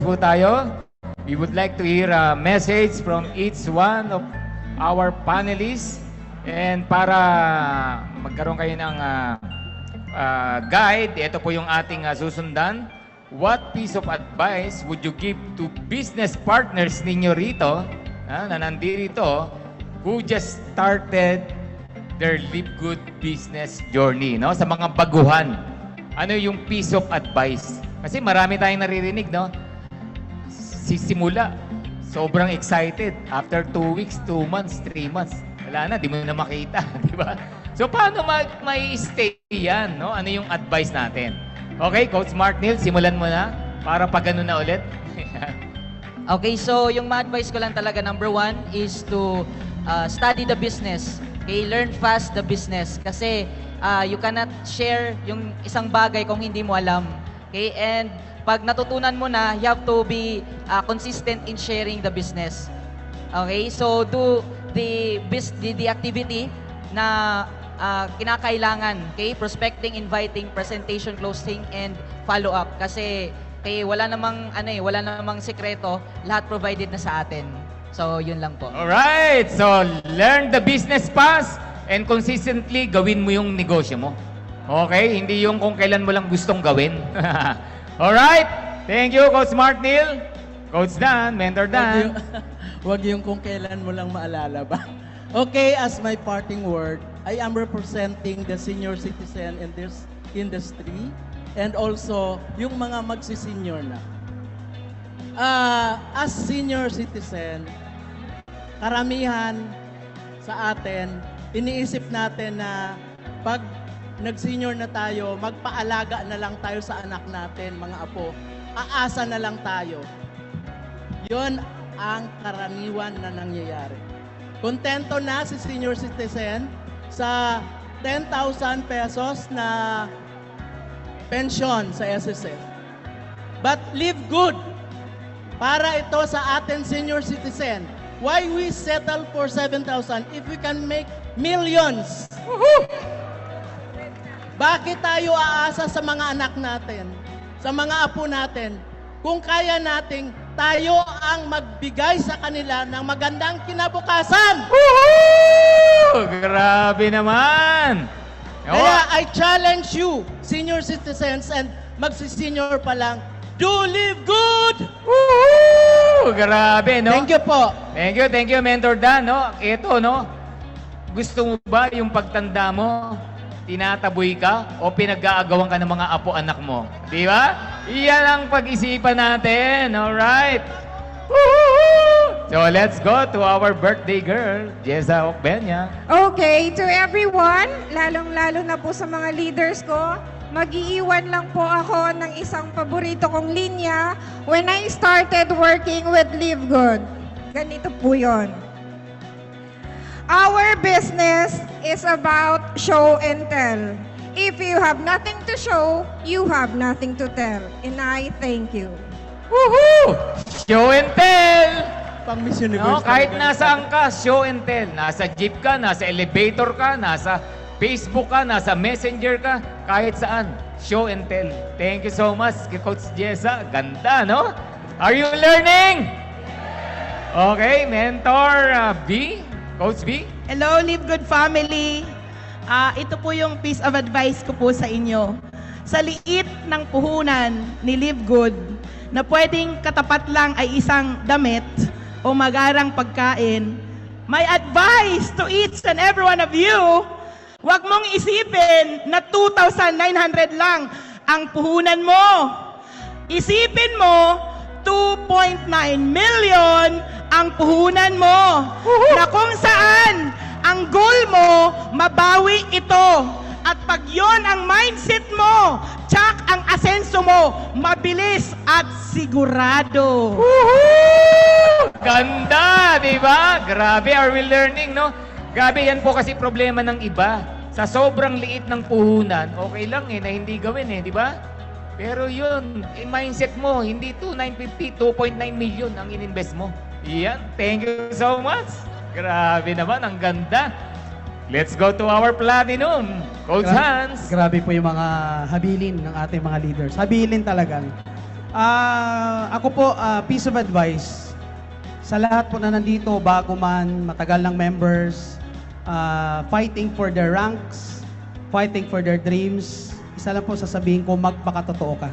po tayo. We would like to hear a message from each one of our panelists. And para magkaroon kayo ng guide, ito po yung ating susundan. What piece of advice would you give to business partners ninyo rito, na nandito, who just started their Live Good business journey, no? Sa mga baguhan, ano yung piece of advice? Kasi marami tayong naririnig, no? Sisimula, sobrang excited. After 2 weeks, 2 months, 3 months, wala na, di mo na makita, di ba? So, paano may stay yan, no? Ano yung advice natin? Okay, Coach Mark Neil, simulan mo na para pag ganun na ulit. Okay, so yung ma-advise ko lang talaga, number 1 is to study the business. Okay, learn fast the business. Kasi you cannot share yung isang bagay kung hindi mo alam. Okay, and pag natutunan mo na, you have to be consistent in sharing the business. Okay, so do the activity na kinakailangan. Okay, prospecting, inviting, presentation, closing, and follow up. Kasi wala namang sekreto, lahat provided na sa atin. So, yun lang po. Alright, so learn the business fast and consistently gawin mo yung negosyo mo. Okay, hindi yung kung kailan mo lang gustong gawin. Alright, thank you, Coach Mark Neil. Coach Dan, Mentor Dan. Wag yung kung kailan mo lang maalala ba? Okay, as my parting word, I am representing the senior citizen in this industry and also yung mga magsi-senior na. As senior citizen, karamihan sa atin, iniisip natin na pag nag-senior na tayo, magpaalaga na lang tayo sa anak natin, mga apo. Aasa na lang tayo. Yun ang karaniwan na nangyayari. Kontento na si senior citizen sa 10,000 pesos na pensyon sa SSF. But live good. Para ito sa atin senior citizen. Why we settle for 7,000 if we can make millions? Woohoo! Bakit tayo aasa sa mga anak natin, sa mga apo natin, kung kaya nating tayo ang magbigay sa kanila ng magandang kinabukasan? Woohoo! Grabe naman! Kaya I challenge you, senior citizens and magsi-senior pa lang, do live good! Woohoo! Grabe, no? Thank you po. Thank you, Mentor Dan, no? Ito, no? Gusto mo ba yung pagtanda mo, tinataboy ka o pinag-aagawan ka ng mga apo-anak mo? Di ba? Iyan ang pag-isipan natin, alright? Woohoo! So, let's go to our birthday girl, Jessa Ocbenya. Okay, to everyone, lalong-lalo na po sa mga leaders ko, mag-iiwan lang po ako ng isang paborito kong linya when I started working with Live Good. Ganito po yun. Our business is about show and tell. If you have nothing to show, you have nothing to tell. And I thank you. Woohoo! Show and tell! Pang Miss Universe. No, kahit nasaan ka, show and tell. Nasa jeep ka, nasa elevator ka, nasa Facebook ka, nasa Messenger ka, kahit saan. Show and tell. Thank you so much, Coach Jessa. Ganda, no? Are you learning? Okay, Mentor B. Coach B. Hello, Live Good family. Ito po yung piece of advice ko po sa inyo. Sa liit ng puhunan ni Live Good, na pwedeng katapat lang ay isang damit o magarang pagkain, my advice to each and every one of you, huwag mong isipin na 2,900 lang ang puhunan mo. Isipin mo, 2.9 million ang puhunan mo. Na kung saan ang goal mo, mabawi ito. At pag yon ang mindset mo, tsak ang asenso mo, mabilis at sigurado. Woohoo! Ganda, di ba? Grabe, are we learning, no? Grabe, yan po kasi problema ng iba. Sa sobrang liit ng puhunan, okay lang na hindi gawin di ba? Pero yun, mindset mo, hindi 2,950, 2.9 million ang ininvest mo. Yan, thank you so much. Grabe naman, ang ganda. Let's go to our platinum. Coach Hans. Grabe po yung mga habilin ng ating mga leaders. Habilin talaga. Ako po, piece of advice. Sa lahat po na nandito, bago man, matagal ng members, fighting for their ranks, fighting for their dreams, isa lang po sasabihin ko, magpakatotoo ka.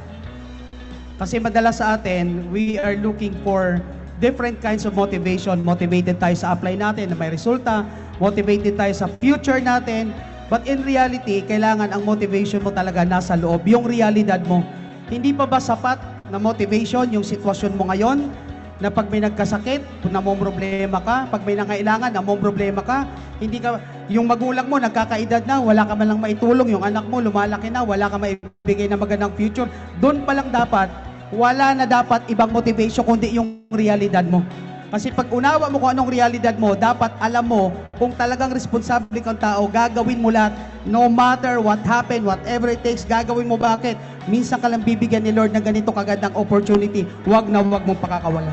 Kasi madalas sa atin, we are looking for different kinds of motivation. Motivated tayo sa apply natin na may resulta, motivated tayo sa future natin, but in reality, kailangan ang motivation mo talaga nasa loob, yung realidad mo. Hindi pa ba sapat na motivation yung sitwasyon mo ngayon? Na pag may nagkasakit, namomroblema ka, pag may nangailangan, namomroblema ka, hindi ka, yung magulang mo, nagkakaedad na, wala ka man lang maitulong, yung anak mo, lumalaki na, wala ka maibigay na magandang future, doon pa lang dapat, wala na dapat ibang motivation, kundi yung realidad mo. Kasi pag unawa mo kung anong realidad mo, dapat alam mo, kung talagang responsable kang tao, gagawin mo lahat, no matter what happened, whatever it takes, gagawin mo. Bakit? Minsan ka lang bibigyan ni Lord ng ganito kagandang opportunity, wag na wag mong pakakawalan.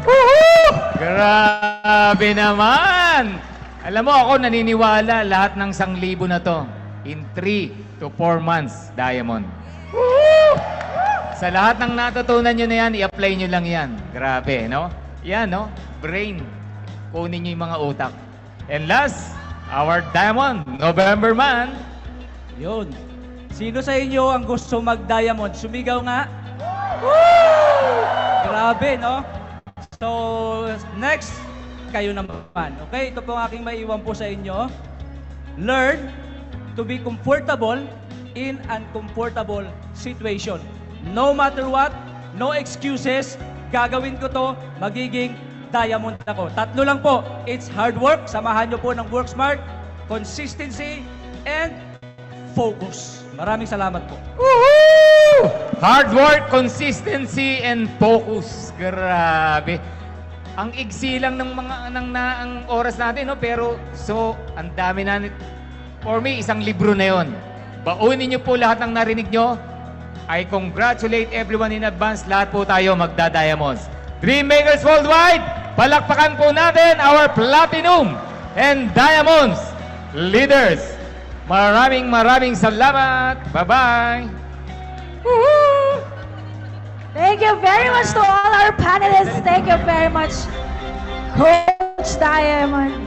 Grabe naman! Alam mo, ako naniniwala lahat ng 1,000 na to in 3 to 4 months, Diamond. Sa lahat ng natutunan nyo na yan, i-apply nyo lang yan. Grabe, no? Yan, no? Brain. Kunin nyo yung mga utak. And last, our Diamond, November man. Yun. Sino sa inyo ang gusto mag-diamond? Sumigaw nga. Woo! Grabe, no? So, next, kayo naman. Okay, ito po ang aking maiwan po sa inyo. Learn to be comfortable in uncomfortable situation. No matter what, no excuses, gagawin ko to, magiging diamond ako. 3 lang po. It's hard work, samahan nyo po ng work smart, consistency, and focus. Maraming salamat po. Woohoo! Hard work, consistency, and focus. Grabe. Ang igsi lang ng mga ang oras natin, no? Pero ang dami na. For me, isang libro na 'yon. Baunin niyo po lahat ng narinig nyo. I congratulate everyone in advance. Lahat po tayo magda-diamonds. Dream Makers Worldwide, palakpakan po natin our Platinum and Diamonds leaders. Maraming salamat. Bye-bye. Thank you very much to all our panelists. Thank you very much, Coach Diamond.